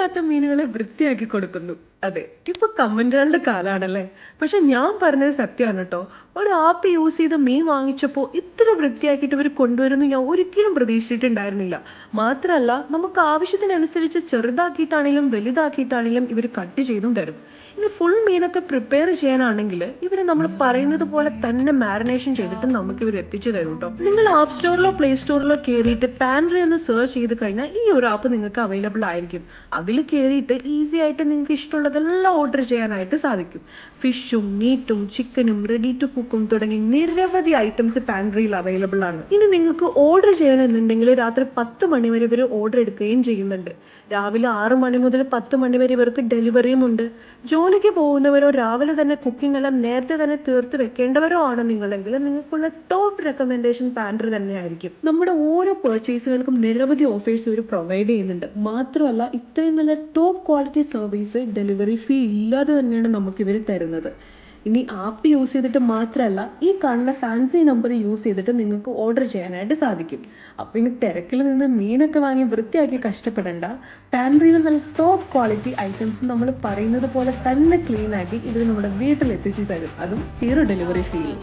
വൃത്തിയില്ലാത്ത മീനുകളെ വൃത്തിയാക്കി കൊടുക്കുന്നു. അതെ, ഇപ്പൊ കമന്റുകളുടെ കാലാണല്ലേ. പക്ഷെ ഞാൻ പറഞ്ഞത് സത്യമാണ് കേട്ടോ. ഒരു ആപ്പ് യൂസ് ചെയ്ത മീൻ വാങ്ങിച്ചപ്പോൾ ഇത്ര വൃത്തിയാക്കിയിട്ട് ഇവർ കൊണ്ടുവരുന്നു ഞാൻ ഒരിക്കലും പ്രതീക്ഷിച്ചിട്ടുണ്ടായിരുന്നില്ല. മാത്രമല്ല, നമുക്ക് ആവശ്യത്തിനനുസരിച്ച് ചെറുതാക്കിയിട്ടാണെങ്കിലും വലുതാക്കിയിട്ടാണെങ്കിലും ഇവർ കട്ട് ചെയ്തും തരും. ഇനി ഫുൾ മീനൊക്കെ പ്രിപ്പയർ ചെയ്യാനാണെങ്കിൽ ഇവർ നമ്മൾ പറയുന്നത് പോലെ തന്നെ മാരിനേഷൻ ചെയ്തിട്ട് നമുക്ക് ഇവർ എത്തിച്ചു തരും കേട്ടോ. നിങ്ങൾ ആപ്പ് സ്റ്റോറിലോ പ്ലേ സ്റ്റോറിലോ കയറിയിട്ട് പാൻട്രി എന്ന് സെർച്ച് ചെയ്ത് കഴിഞ്ഞാൽ ഈ ഒരു ആപ്പ് നിങ്ങൾക്ക് അവൈലബിൾ ആയിരിക്കും. അതിൽ കയറിയിട്ട് ഈസി ആയിട്ട് നിങ്ങൾക്ക് ഇഷ്ടമുള്ളതെല്ലാം ഓർഡർ ചെയ്യാനായിട്ട് സാധിക്കും. ഫിഷും മീറ്റും ചിക്കനും റെഡി ടു കുക്കും തുടങ്ങി നിരവധി ഐറ്റംസ് പാൻട്രിയിൽ അവൈലബിൾ ആണ്. ഇനി നിങ്ങൾക്ക് ഓർഡർ ചെയ്യണമെന്നുണ്ടെങ്കിൽ രാത്രി 10 മണി വരെ ഇവർ ഓർഡർ എടുക്കുകയും ചെയ്യുന്നുണ്ട്. രാവിലെ 6 മണി മുതൽ 10 മണി വരെ ഇവർക്ക് ഡെലിവറിയും ഉണ്ട്. ജോലിക്ക് പോകുന്നവരോ രാവിലെ തന്നെ കുക്കിംഗ് എല്ലാം നേരത്തെ തന്നെ തീർത്ത് വെക്കേണ്ടവരോ ആണ് നിങ്ങളെങ്കിൽ നിങ്ങൾക്കുള്ള ടോപ്പ് റെക്കമെൻഡേഷൻ പാൻട്രി തന്നെയായിരിക്കും. നമ്മുടെ ഓരോ പർച്ചേസുകൾക്കും നിരവധി ഓഫേഴ്സ് ഇവർ പ്രൊവൈഡ് ചെയ്യുന്നുണ്ട്. മാത്രമല്ല, ഇത്രയും നല്ല ടോപ്പ് ക്വാളിറ്റി സർവീസ് ഡെലിവറി ഫീ ഇല്ലാതെ തന്നെയാണ് നമുക്ക് ഇവർ തരുന്നത്. ഇനി ആപ്പ് യൂസ് ചെയ്തിട്ട് മാത്രമല്ല, ഈ കാണുന്ന ഫാൻസി നമ്പർ യൂസ് ചെയ്തിട്ട് നിങ്ങൾക്ക് ഓർഡർ ചെയ്യാനായിട്ട് സാധിക്കും. അപ്പോൾ ഇനി തിരക്കിൽ നിന്ന് മീനൊക്കെ വാങ്ങി വൃത്തിയാക്കി കഷ്ടപ്പെടേണ്ട. പാൻട്രിയിൽ നല്ല ടോപ്പ് ക്വാളിറ്റി ഐറ്റംസ് നമ്മൾ പറയുന്നത് പോലെ തന്നെ ക്ലീൻ ആക്കി ഇവർ നമ്മുടെ വീട്ടിലെത്തിച്ച് തരും, അതും 0 ഡെലിവറി ഫീയിൽ.